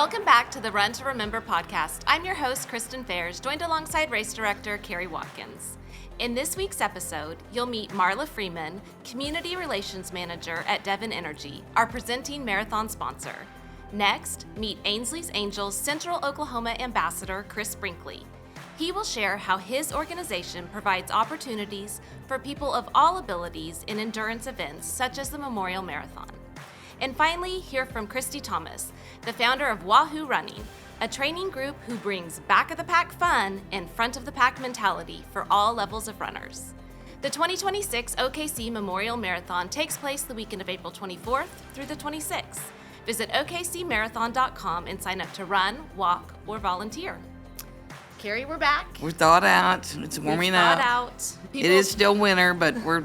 Welcome back to the Run to Remember podcast. I'm your host, Kristen Fairs, joined alongside race director Carrie Watkins. In this week's episode, you'll meet Marla Freeman, Community Relations Manager at Devon Energy, our presenting marathon sponsor. Next, meet Ainsley's Angels Central Oklahoma Ambassador Chris Brinkley. He will share how his organization provides opportunities for people of all abilities in endurance events such as the Memorial Marathon. And finally, hear from Christie Thomas, the founder of Wahoo Running, a training group who brings back-of-the-pack fun and front-of-the-pack mentality for all levels of runners. The 2026 OKC Memorial Marathon takes place the weekend of April 24th through the 26th. Visit okcmarathon.com and sign up to run, walk, or volunteer. Carrie, we're back. We're thawed out. It's warming up. It is still winter, but we're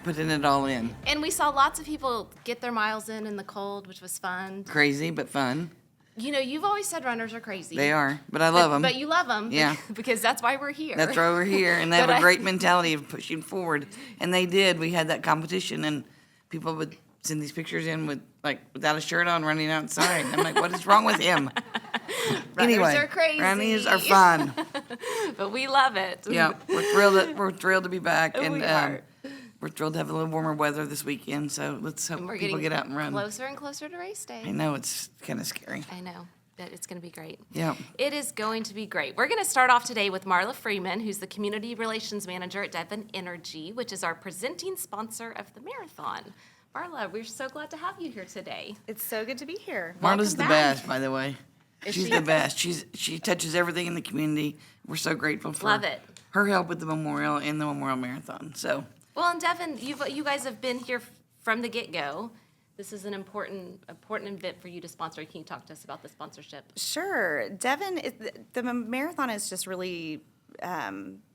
putting it all in. And we saw lots of people get their miles in the cold, which was fun. Crazy, but fun. You know, you've always said runners are crazy. They are, but I love them. But you love them. Yeah. Because that's why we're here. That's why we're here, and they have a great mentality of pushing forward. And they did. We had that competition, and people would send these pictures in without a shirt on, running outside. I'm like, what is wrong with him? Runners are crazy. Runners are fun. But we love it. Yeah, we're thrilled to be back, and we're thrilled to have a little warmer weather this weekend. So let's hope people get out and run. Closer and closer to race day. I know, it's kind of scary. I know. But it's going to be great. Yeah. It is going to be great. We're going to start off today with Marla Freeman, who's the Community Relations Manager at Devon Energy, which is our presenting sponsor of the marathon. Marla, we're so glad to have you here today. It's so good to be here. Marla's the best, by the way. She's the best. She touches everything in the community. We're so grateful for her help with the memorial and the Memorial Marathon. So. Well, and Devon, you guys have been here from the get-go. This is an important event for you to sponsor. Can you talk to us about the sponsorship? Sure. Devon, the marathon is just really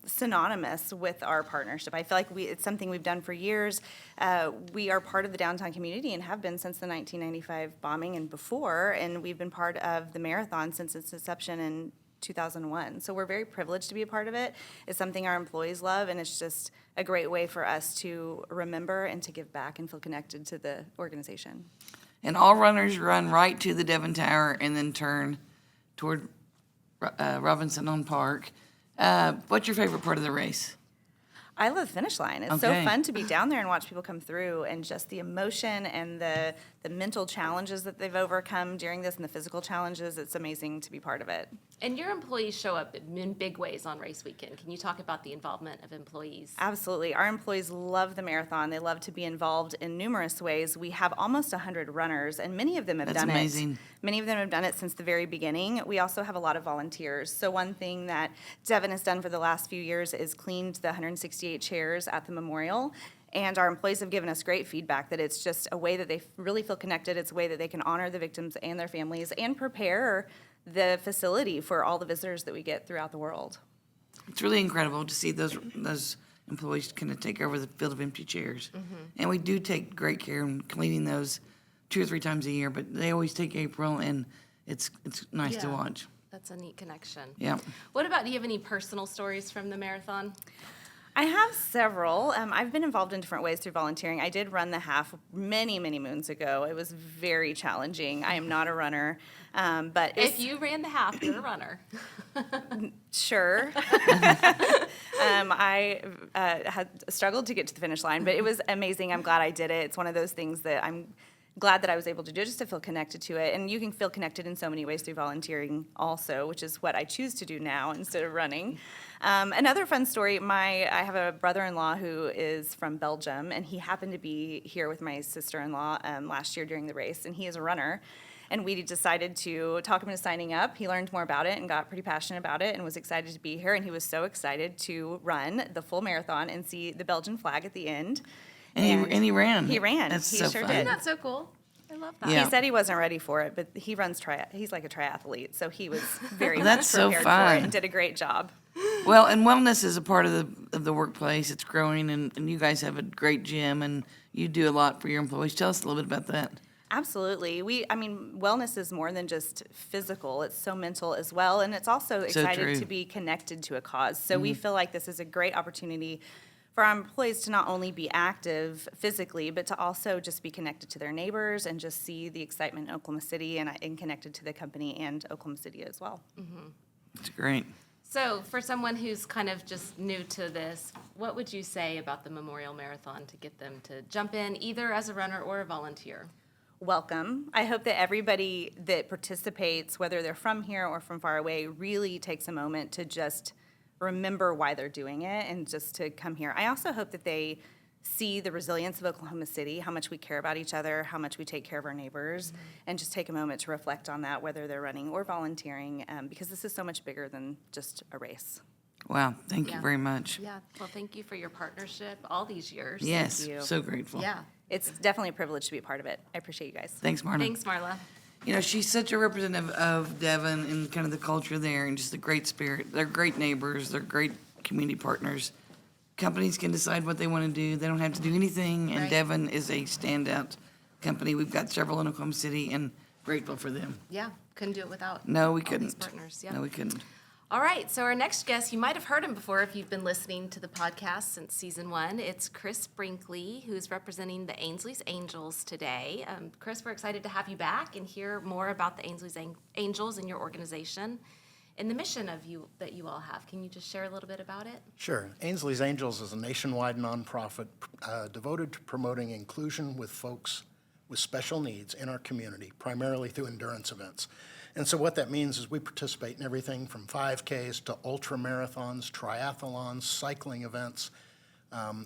synonymous with our partnership. I feel like it's something we've done for years. We are part of the downtown community and have been since the 1995 bombing and before, and we've been part of the marathon since its inception in 2001. So we're very privileged to be a part of it. It's something our employees love, and it's just a great way for us to remember and to give back and feel connected to the organization. And all runners run right to the Devon Tower and then turn toward Robinson on Park. What's your favorite part of the race? I love the finish line. It's so fun to be down there and watch people come through, and just the emotion and the mental challenges that they've overcome during this and the physical challenges. It's amazing to be part of it. And your employees show up in big ways on race weekend. Can you talk about the involvement of employees? Absolutely. Our employees love the marathon. They love to be involved in numerous ways. We have almost 100 runners, and many of them have done it. That's amazing. Many of them have done it since the very beginning. We also have a lot of volunteers. So one thing that Devon has done for the last few years is cleaned the 168 chairs at the memorial. And our employees have given us great feedback that it's just a way that they really feel connected. It's a way that they can honor the victims and their families and prepare the facility for all the visitors that we get throughout the world. It's really incredible to see those employees kind of take over the field of empty chairs. Mm-hmm. And we do take great care in cleaning those 2 or 3 times a year, but they always take April, and it's nice to watch. That's a neat connection. Yeah. What about, do you have any personal stories from the marathon? I have several. I've been involved in different ways through volunteering. I did run the half many, many moons ago. It was very challenging. I am not a runner. But if you ran the half, you're a runner. Sure. I had struggled to get to the finish line, but it was amazing. I'm glad I did it. It's one of those things that I'm glad that I was able to do, just to feel connected to it. And you can feel connected in so many ways through volunteering also, which is what I choose to do now instead of running. Another fun story, I have a brother-in-law who is from Belgium, and he happened to be here with my sister-in-law last year during the race, and he is a runner. And we decided to talk him into signing up. He learned more about it and got pretty passionate about it and was excited to be here. And he was so excited to run the full marathon and see the Belgian flag at the end. And he ran. He ran. That's he so sure fun. did. Isn't that so cool? I love that. Yeah. He said he wasn't ready for it, but he runs he's like a triathlete, so he was very much That's so prepared fun. for it and did a great job. Well, and wellness is a part of the workplace. It's growing, and you guys have a great gym, and you do a lot for your employees. Tell us a little bit about that. Absolutely. Wellness is more than just physical. It's so mental as well, and it's also excited to be connected to a cause. So we feel like this is a great opportunity for our employees to not only be active physically, but to also just be connected to their neighbors and just see the excitement in Oklahoma City and connected to the company and Oklahoma City as well. It's great. So for someone who's kind of just new to this, what would you say about the Memorial Marathon to get them to jump in either as a runner or a volunteer? Welcome. I hope that everybody that participates, whether they're from here or from far away, really takes a moment to just remember why they're doing it and just to come here. I also hope that they see the resilience of Oklahoma City, how much we care about each other, how much we take care of our neighbors, and just take a moment to reflect on that, whether they're running or volunteering, because this is so much bigger than just a race. Wow, thank Yeah. you very much. Yeah, well, thank you for your partnership all these years. Yes, you. so grateful. Yeah. It's definitely a privilege to be a part of it. I appreciate you guys. Thanks, Marta. Thanks, Marla. You know, she's such a representative of Devon and kind of the culture there and just the great spirit. They're great neighbors. They're great community partners. Companies can decide what they want to do. They don't have to do anything, and Right. Devon is a standout company. We've got several in Oklahoma City, and grateful for them. Yeah, couldn't do it without No, we all these couldn't. partners. Yeah. No, we couldn't. All right, so our next guest, you might have heard him before if you've been listening to the podcast since season 1. It's Chris Brinkley, who's representing the Ainsley's Angels today. Chris, we're excited to have you back and hear more about the Ainsley's Angels and your organization and the mission that you all have. Can you just share a little bit about it? Sure. Ainsley's Angels is a nationwide nonprofit devoted to promoting inclusion with folks with special needs in our community, primarily through endurance events. And so what that means is we participate in everything from 5Ks to ultra marathons, triathlons, cycling events.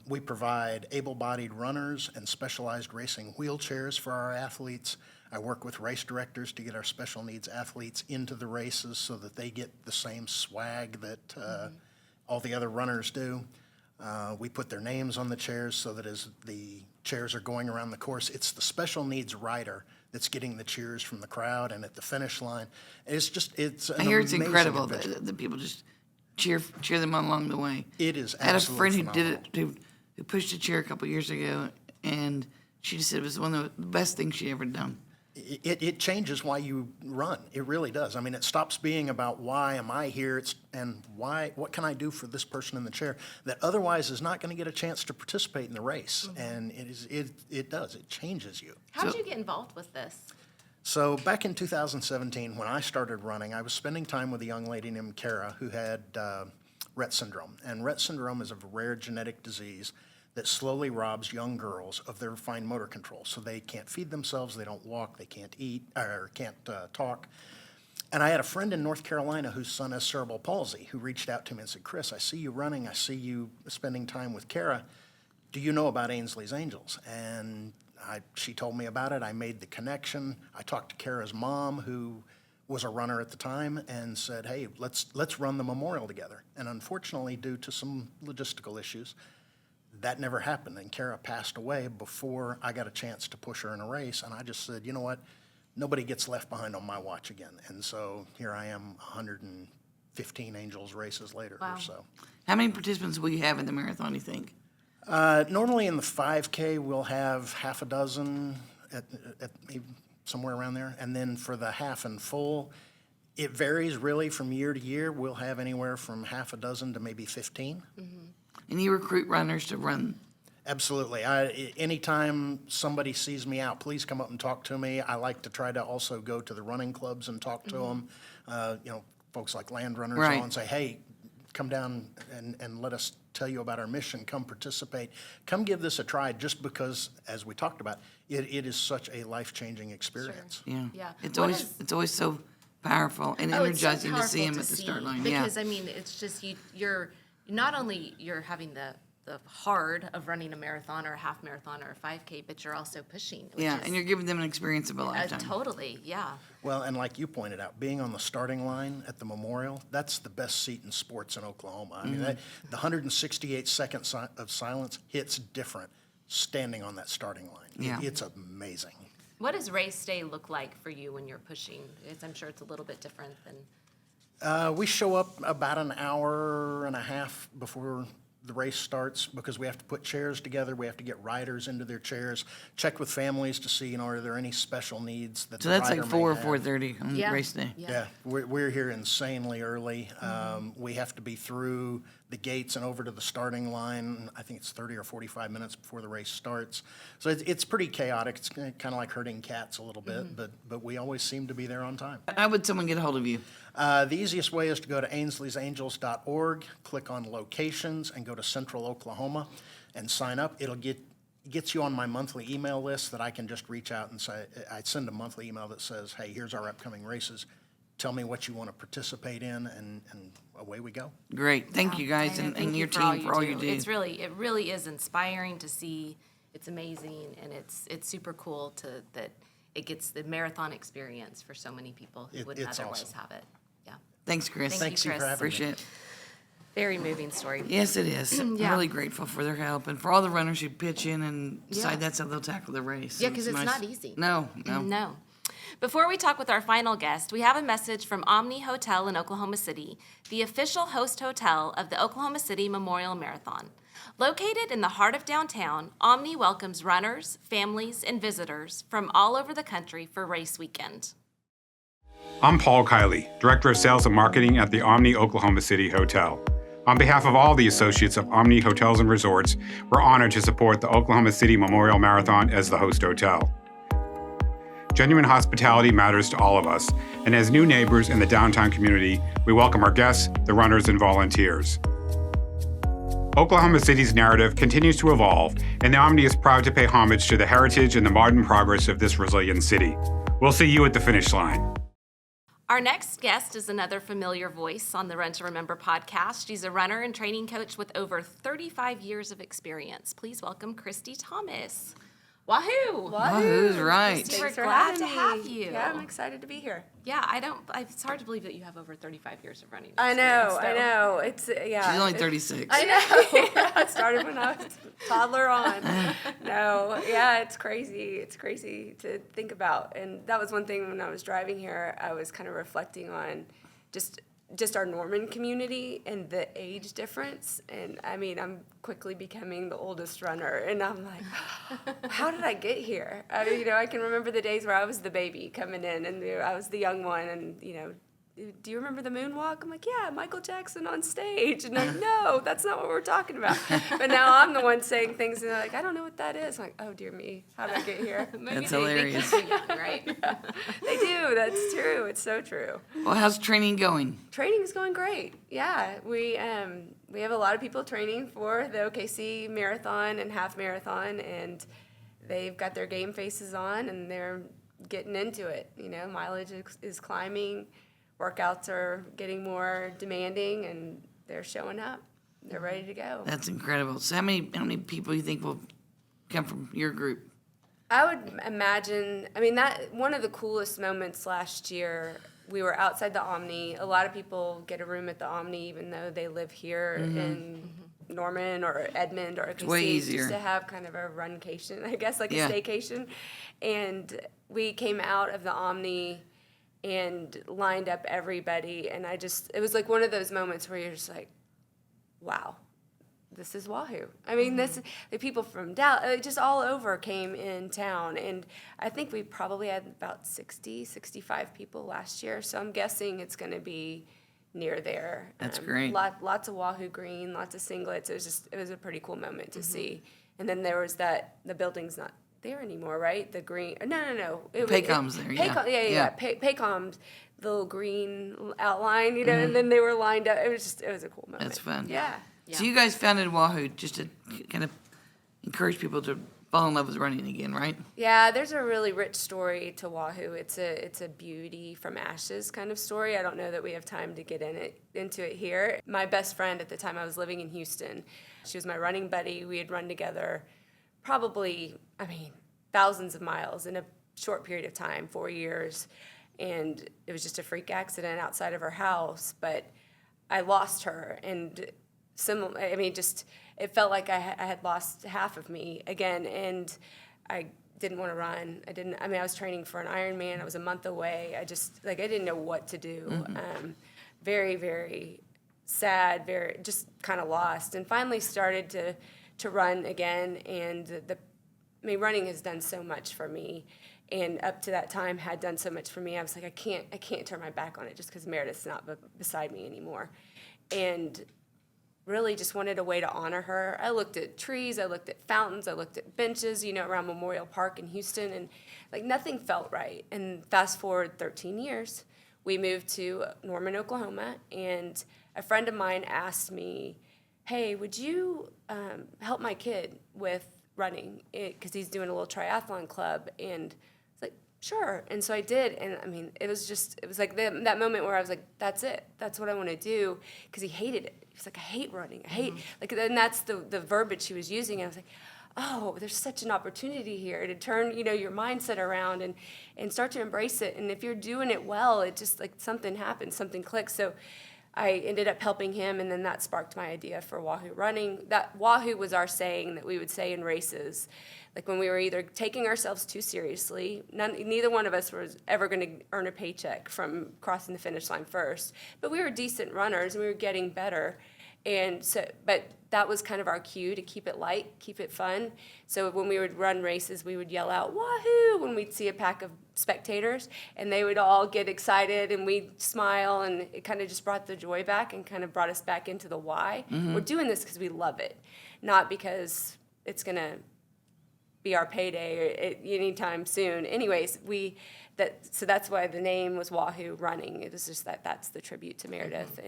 We provide able-bodied runners and specialized racing wheelchairs for our athletes. I work with race directors to get our special needs athletes into the races so that they get the same swag that all the other runners do. We put their names on the chairs so that as the chairs are going around the course, it's the special needs rider that's getting the cheers from the crowd and at the finish line. It's an I hear it's amazing incredible adventure. that people just cheer them on along the way. It is I had a absolutely friend who did phenomenal. it, who pushed a chair a couple years ago, and she just said it was one of the best things she ever done. It changes why you run. It really does. I mean, it stops being about why am I here, and what can I do for this person in the chair that otherwise is not going to get a chance to participate in the race. And it does. It changes you. How did you get involved with this? So back in 2017, when I started running, I was spending time with a young lady named Kara who had Rett syndrome. And Rett syndrome is a rare genetic disease that slowly robs young girls of their fine motor control. So they can't feed themselves, they don't walk, they can't eat, or can't talk. And I had a friend in North Carolina whose son has cerebral palsy who reached out to me and said, Chris, I see you running, I see you spending time with Kara. Do you know about Ainsley's Angels? And she told me about it. I made the connection. I talked to Kara's mom, who was a runner at the time, and said, hey, let's run the memorial together. And unfortunately, due to some logistical issues, that never happened, and Kara passed away before I got a chance to push her in a race, and I just said, you know what, nobody gets left behind on my watch again. And so here I am 115 Angels races later Wow. or so. How many participants will you have in the marathon, you think? Normally in the 5K, we'll have half a dozen, at maybe somewhere around there, and then for the half and full, it varies really from year to year. We'll have anywhere from half a dozen to maybe 15. And you recruit runners to run. Absolutely. Anytime somebody sees me out, please come up and talk to me. I like to try to also go to the running clubs and talk to them. Folks like Land Runners Right. and say, hey, come down and let us tell you about our mission. Come participate. Come give this a try just because, as we talked about, it is such a life-changing experience. Yeah. Yeah. It's What always it's always so powerful and energizing to see them at the start line. Because, I mean, it's just you're not only you're having the hard of running a marathon or a half marathon or a 5K, but you're also pushing. Which Yeah, is, and you're giving them an experience of a lifetime. totally, yeah. Well, and like you pointed out, being on the starting line at the memorial, that's the best seat in sports in Oklahoma. I mean, the 168 seconds of silence hits different standing on that starting line. Yeah. It's amazing. What does race day look like for you when you're pushing? I'm sure it's a little bit different than. We show up about an hour and a half before the race starts, because we have to put chairs together, we have to get riders into their chairs, check with families to see, are there any special needs that So the that's rider like may 4 or have. 4:30 on Yeah. race day. Yeah, we're here insanely early. We have to be through the gates and over to the starting line. I think it's 30 or 45 minutes before the race starts. So it's pretty chaotic. It's kind of like herding cats a little bit, but we always seem to be there on time. How would someone get a hold of you? The easiest way is to go to ainsleysangels.org, click on locations, and go to Central Oklahoma and sign up. It'll gets you on my monthly email list that I can just reach out and say, I send a monthly email that says, hey, here's our upcoming races. Tell me what you want to participate in, and away we go. Great. Thank you guys And and thank your you team for all you do. It really is inspiring to see. It's amazing, and it's super cool that it gets the marathon experience for so many people who wouldn't It's otherwise awesome. have it. Yeah. Thanks, Chris. Thank you, Thanks you for Chris. having me. Appreciate it. Very moving story. Yes, it is. I'm Yeah. really grateful for their help and for all the runners who pitch in and decide Yeah. that's how they'll tackle the race. Yeah, So 'cause it's nice. not easy. No. No. Before we talk with our final guest, we have a message from Omni Hotel in Oklahoma City, the official host hotel of the Oklahoma City Memorial Marathon. Located in the heart of downtown, Omni welcomes runners, families, and visitors from all over the country for race weekend. I'm Paul Kiley, Director of Sales and Marketing at the Omni Oklahoma City Hotel. On behalf of all the associates of Omni Hotels and Resorts, we're honored to support the Oklahoma City Memorial Marathon as the host hotel. Genuine hospitality matters to all of us, and as new neighbors in the downtown community, we welcome our guests, the runners, and volunteers. Oklahoma City's narrative continues to evolve, and the Omni is proud to pay homage to the heritage and the modern progress of this resilient city. We'll see you at the finish line. Our next guest is another familiar voice on the Run to Remember podcast. She's a runner and training coach with over 35 years of experience. Please welcome Christie Thomas. Wahoo! Wahoo's right. We're Thanks for glad having to me. have you. Yeah, I'm excited to be here. Yeah, it's hard to believe that you have over 35 years of running I experience, know, I though. know. It's yeah. She's only 36. I know. I started when I was a toddler on. No, yeah, it's crazy. It's crazy to think about. And that was one thing when I was driving here, I was kind of reflecting on just our Norman community and the age difference. And I mean, I'm quickly becoming the oldest runner, and I'm like, how did I get here? I can remember the days where I was the baby coming in, and I was the young one, and do you remember the moonwalk? I'm like, yeah, Michael Jackson on stage. And they're like, no, that's not what we're talking about. But now I'm the one saying things, and they're like, I don't know what that is. I'm like, oh, dear me, how did I get here? Maybe That's they hilarious. think you're young, right? They do. That's true. It's so true. Well, how's training going? Training is going great. Yeah, we have a lot of people training for the OKC marathon and half marathon, and they've got their game faces on, and they're getting into it. Mileage is climbing. Workouts are getting more demanding, and they're showing up. They're ready to go. That's incredible. So how many people you think will come from your group? I would imagine, that one of the coolest moments last year, we were outside the Omni. A lot of people get a room at the Omni, even though they live here in Norman or Edmond or OKC. way easier. Just to have kind of a runcation, I guess, like Yeah. a staycation. And we came out of the Omni and lined up everybody, and it was like one of those moments where you're just like, wow, this is Wahoo. The people from Dallas, just all over came in town, and I think we probably had about 60, 65 people last year, so I'm guessing it's going to be near there. That's great. Lots of Wahoo green, lots of singlets. It was a pretty cool moment to see. And then there was the building's not there anymore, right? The green. No. Paycom's there, yeah. Yeah. Paycom's the little green outline, and then they were lined up. It was a cool moment. That's fun. Yeah. So you guys founded Wahoo just to kind of encourage people to fall in love with running again, right? Yeah, there's a really rich story to Wahoo. It's a beauty from ashes kind of story. I don't know that we have time to get into it here. My best friend at the time, I was living in Houston. She was my running buddy. We had run together probably, thousands of miles in a short period of time, 4 years. And it was just a freak accident outside of her house. But I lost her, and it felt like I had lost half of me again, and I didn't want to run. I was training for an Ironman. I was a month away. I didn't know what to do. Very, very sad, very just kind of lost, and finally started to run again. And running has done so much for me, and up to that time had done so much for me. I was like, I can't turn my back on it just because Meredith's not beside me anymore, and really just wanted a way to honor her. I looked at trees, I looked at fountains, I looked at benches, around Memorial Park in Houston, and like nothing felt right. And fast forward 13 years, we moved to Norman, Oklahoma, and a friend of mine asked me, hey, would you help my kid with running? Because he's doing a little triathlon club. And I was like, sure. And so I did. And I mean, it was like that moment where I was like, that's it. That's what I want to do. Because he hated it. He was like, I hate running. I hate, and that's the verbiage he was using. And I was like, oh, there's such an opportunity here to turn, your mindset around and start to embrace it. And if you're doing it well, it just like something happens, something clicks. So I ended up helping him, and then that sparked my idea for Wahoo Running. That Wahoo was our saying that we would say in races, like when we were either taking ourselves too seriously, neither one of us was ever going to earn a paycheck from crossing the finish line first, but we were decent runners and we were getting better. And so, but that was kind of our cue to keep it light, keep it fun. So when we would run races, we would yell out, Wahoo, when we'd see a pack of spectators, and they would all get excited, and we'd smile, and it kind of just brought the joy back and kind of brought us back into the why. We're doing this because we love it, not because it's going to be our payday anytime soon. Anyways, so that's why the name was Wahoo Running. It was just that's the tribute to Meredith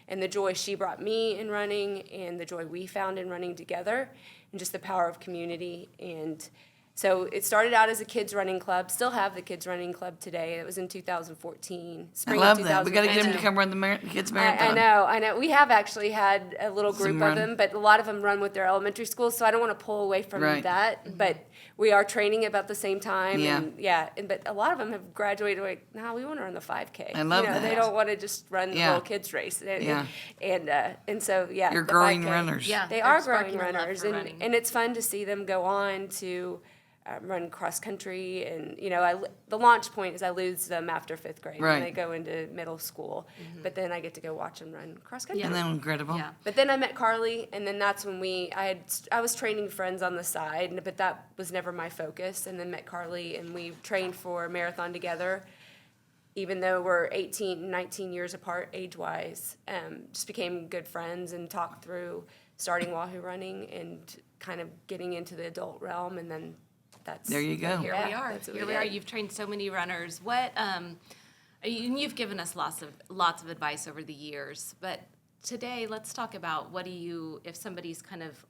and the joy she brought me in running, and the joy we found in running together, and just the power of community. And so it started out as a kids running club. Still have the kids running club today. It was in 2014. I love that. We got to get them to come run the kids marathon. I know. We have actually had a little group of them, but a lot of them run with their elementary schools, so I don't want to pull away from that. But we are training about the same time. But a lot of them have graduated like, no, we want to run the 5K. I love that. They don't want to just run the little kids race. And so you're growing runners. Yeah, they are growing runners, and it's fun to see them go on to run cross country. And the launch point is I lose them after 5th grade when they go into middle school, but then I get to go watch them run cross country. And then incredible. Yeah. But then I met Carly, and then that's when I was training friends on the side, but that was never my focus. And then met Carly, and we trained for a marathon together, even though we're 18, 19 years apart age-wise. Just became good friends and talked through starting Wahoo Running and kind of getting into the adult realm, and then there you go. Here we are. Here we are. You've trained so many runners. What you've given us lots of advice over the years, but today let's talk about if somebody's kind of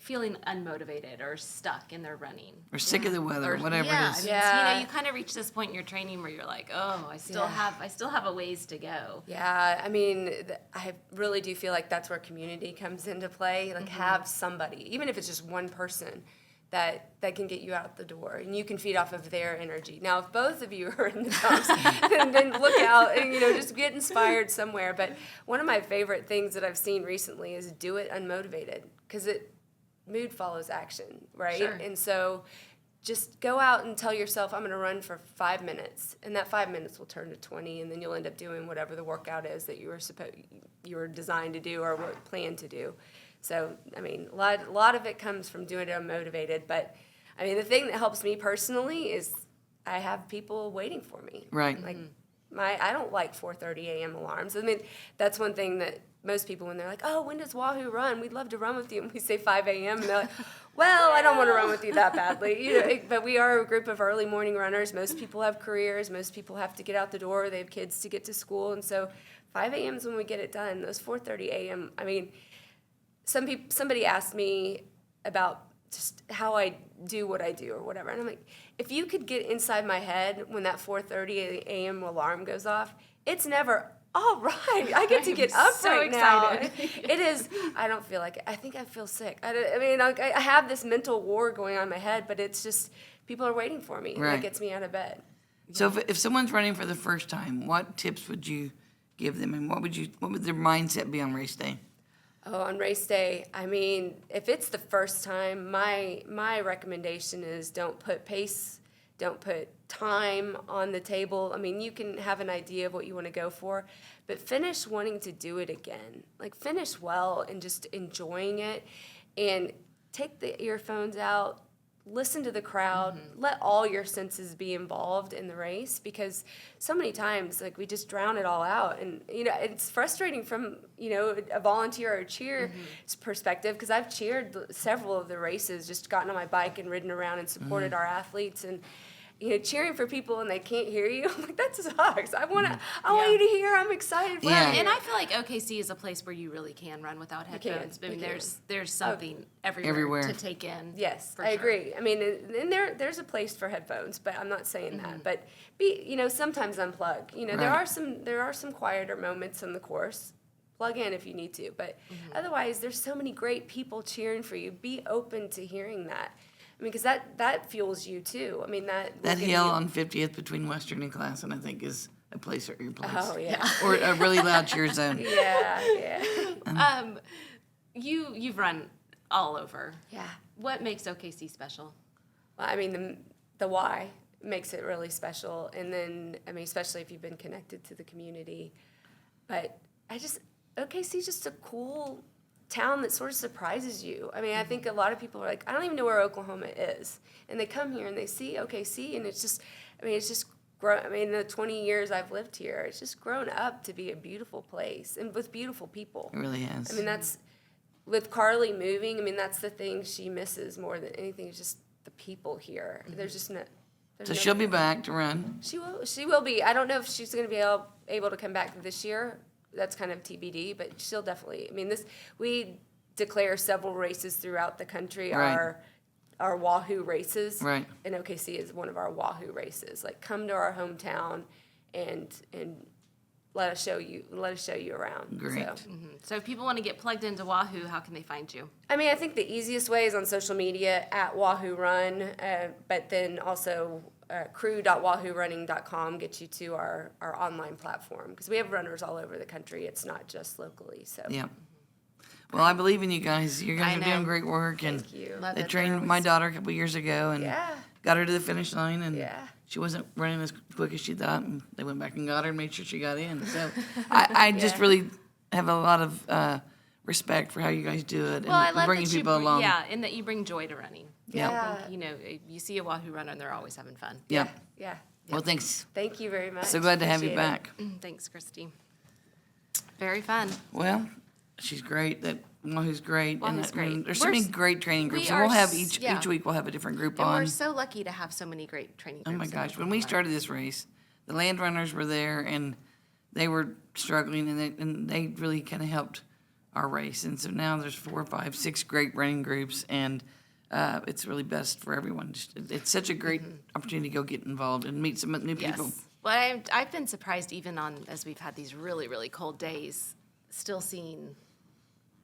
feeling unmotivated or stuck in their running or sick of the weather, whatever it is. You kind of reach this point in your training where you're like, oh, I still have a ways to go. Yeah, I mean, I really do feel like that's where community comes into play. Like have somebody, even if it's just one person, that can get you out the door, and you can feed off of their energy. Now, if both of you are in the dumps, then look out and just get inspired somewhere. But one of my favorite things that I've seen recently is do it unmotivated, because mood follows action, right? Sure. And so just go out and tell yourself, I'm going to run for 5 minutes, and that 5 minutes will turn to 20, and then you'll end up doing whatever the workout is that you were designed to do or were planned to do. So, I mean, a lot of it comes from doing it unmotivated. But, I mean, the thing that helps me personally is I have people waiting for me. Right. Like, I don't like 4:30 a.m. alarms. I mean, that's one thing that most people, when they're like, oh, when does Wahoo run? We'd love to run with you. And we say 5 a.m. And they're like, well, I don't want to run with you that badly. But we are a group of early morning runners. Most people have careers. Most people have to get out the door. They have kids to get to school. And so 5 a.m. is when we get it done. Those 4:30 a.m., I mean, somebody asked me about just how I do what I do or whatever. And I'm like, if you could get inside my head when that 4:30 a.m. alarm goes off, it's never, all right, I get to get up so right excited. now. It is, I don't feel like it. I think I feel sick. I mean, I have this mental war going on in my head, but it's just, people are waiting for me. And that gets me out of bed. So if someone's running for the first time, what tips would you give them, and what would their mindset be on race day? Oh, on race day, I mean, if it's the first time, my recommendation is don't put pace don't put time on the table. I mean, you can have an idea of what you want to go for, but finish wanting to do it again. Like, finish well and just enjoying it, and take the earphones out, listen to the crowd, let all your senses be involved in the race, because so many times, like, we just drown it all out. And, it's frustrating from, a volunteer or cheer perspective, because I've cheered several of the races, just gotten on my bike and ridden around and supported our athletes, and cheering for people and they can't hear you. I'm like, that sucks. I want you to hear. I'm excited for you. And I feel like OKC is a place where you really can run without headphones. I mean, there's something everywhere to take in. Yes, I agree. I mean, and there's a place for headphones, but I'm not saying that. But sometimes unplug. There are some quieter moments on the course. Plug in if you need to, but otherwise, there's so many great people cheering for you. Be open to hearing that. I mean, because that fuels you too. I mean, that hill on 50th between Western and Classen, I think, is a place or your place. Oh yeah. Or a really loud cheer zone. Yeah. You've run all over. Yeah. What makes OKC special? Well, I mean, the why makes it really special, and then especially if you've been connected to the community. But OKC is just a cool town that sort of surprises you. I mean, I think a lot of people are like, I don't even know where Oklahoma is. And they come here and they see OKC, and it's just grown. I mean, the 20 years I've lived here, it's just grown up to be a beautiful place and with beautiful people. It really has. I mean, that's, with Carly moving, I mean, that's the thing she misses more than anything, is just the people here. There's just no. So she'll be back to run. She will be. I don't know if she's going to be able to come back this year. That's kind of TBD, but she'll definitely. I mean, we declare several races throughout the country. Right. Our Wahoo races. Right. And OKC is one of our Wahoo races. Like, come to our hometown and let us show you around. Great. So if people want to get plugged into Wahoo, how can they find you? I mean, I think the easiest way is on social media at Wahoo Run, but then also crew.wahoorunning.com gets you to our online platform, because we have runners all over the country. It's not just locally. So. Yeah. Well, I believe in you guys. You guys are doing great work. Thank you. Love They it. trained my daughter a couple years ago and got her to the finish line, and she wasn't running as quick as she thought, and they went back and got her and made sure she got in. So I just really have a lot of respect for how you guys do it, Well, I and love bringing that people along. Yeah, and that you bring joy to running. Yeah. I think, you see a Wahoo runner and they're always having fun. Yeah. Yeah. Well, thanks. Thank you very much. So glad to have you Appreciate it. back. Thanks, Christy. Very fun. Well, she's great. Wahoo's great. Wahoo's great. There's so many great training groups. we And we'll are have s- each week we'll have a different group And on. we're so lucky to have so many great training Oh groups. my in gosh! When we Oklahoma. started this race, the land runners were there and they were struggling, and they really kind of helped our race. And so now there's 4, 5, 6 great running groups, and it's really best for everyone. It's such a great opportunity to go get involved and meet some new people. Yes. Well, I've been surprised even as we've had these really, really cold days, still seeing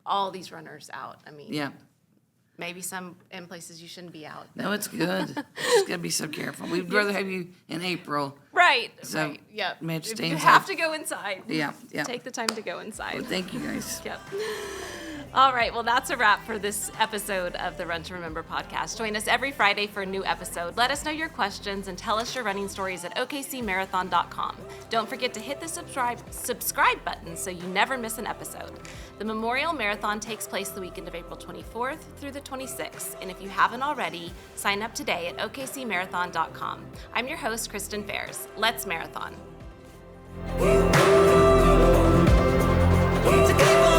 all these runners out. I mean, Yeah. maybe some in places you shouldn't be out. No, it's good. Just gotta be so careful. We'd rather have you in April. Right. So, right. Yep. may have to stay You inside. have to go inside. Yeah, yeah. Take the time to go inside. Well, thank you guys. Yep. All right, well, that's a wrap for this episode of the Run to Remember podcast. Join us every Friday for a new episode. Let us know your questions and tell us your running stories at okcmarathon.com. Don't forget to hit the subscribe button so you never miss an episode. The Memorial Marathon takes place the weekend of April 24th through the 26th, and if you haven't already, sign up today at okcmarathon.com. I'm your host, Kristen Fairs. Let's marathon. To keep